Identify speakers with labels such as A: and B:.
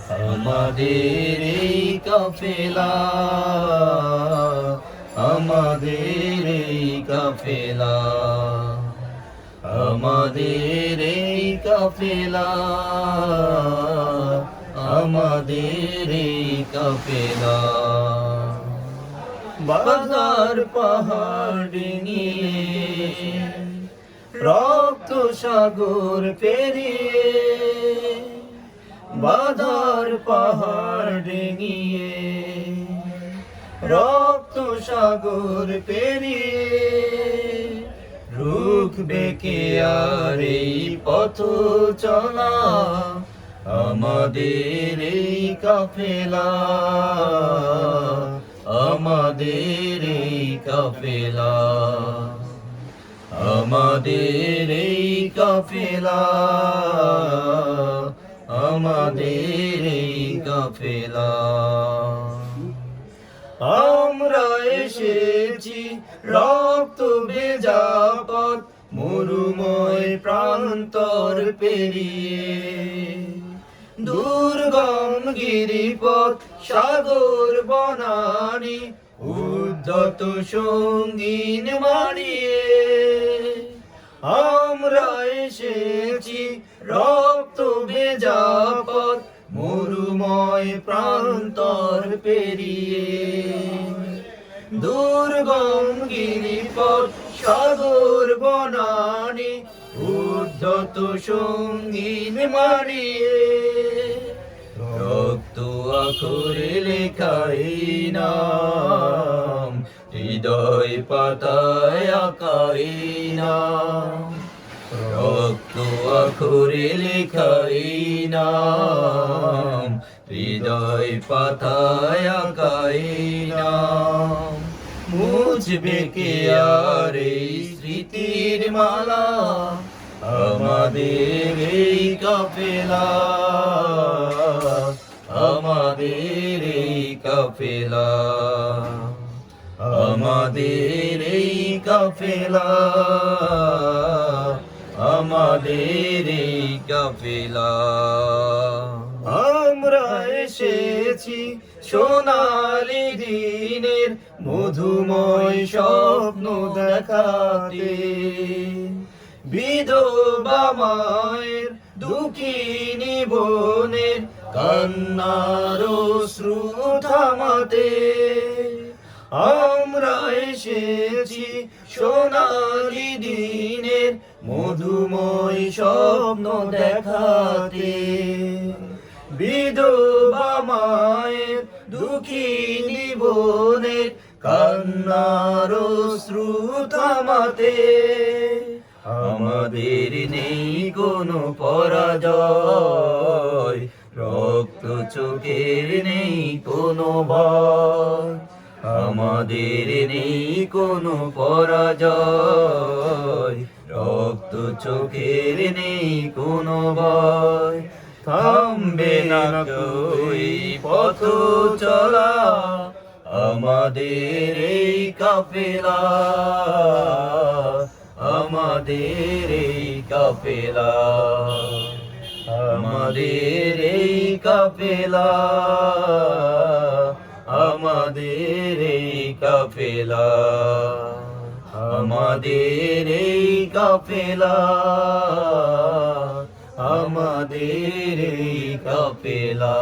A: আমাদের এই কাফেলা, আমাদের এই কাফেলা, আমাদের এই কাফেলা, আমাদের এই কাফেলা। বাধার পাহাড় ডিঙিয়ে, রক্ত সাগর পেরিয়ে, বাধার পাহাড় ডিঙিয়ে, রক্ত সাগর পেরিয়ে, রুখবে কে আর এই পথ চলা, আমাদের এই কাফেলা, আমাদের এই কাফেলা, আমাদের এই কাফেলা, আমাদের এই কাফেলা। আমরা এসেছি রক্ত ভেজা পথ, মরুময় প্রান্তর পেরিয়ে, দুর্গম গিরিপথ, সাগর বনানী, উদ্ধত সঙ্গীন মারিয়ে। আমরা এসেছি রক্ত ভেজা পথ, মরুময় প্রান্তর পেরিয়ে, দুর্গম গিরিপথ, সাগর বনানী, উদ্ধত সঙ্গীন মারিয়ে। রক্ত আখরে লেখাই নাম, হৃদয় পাতায় আঁকাই নাম। রক্ত আখরে লেখাই নাম, হৃদয় পাতায় আঁকাই নাম। মুছবে কে আর এই স্মৃতির মালা, আমাদের এই কাফেলা, আমাদের এই কাফেলা, আমাদের এই কাফেলা, আমাদের এই কাফেলা। আমরা এসেছি সোনালি দিনের মধুময় স্বপ্ন দেখাতে, বিধবা মায়ের দুঃখিনী বোনের কান্নার অশ্রু থামাতে। আমরা এসেছি সোনালি দিনের মধুময় স্বপ্ন দেখাতে, বিধবা মায়ের দুঃখিনী বোনের কান্নার অশ্রু থামাতে। আমাদের নেই কোনো পরাজয়, রক্ত চোখের নেই কোনো ভয়। আমাদের নেই কোনো পরাজয়, রক্ত চোখের নেই কোনো ভয়। থামবে না কই পথ চলা, আমাদের এই কাফেলা, আমাদের এই কাফেলা, আমাদের এই কাফেলা, আমাদের এই কাফেলা, আমাদের এই কাফেলা, আমাদের এই কাফেলা।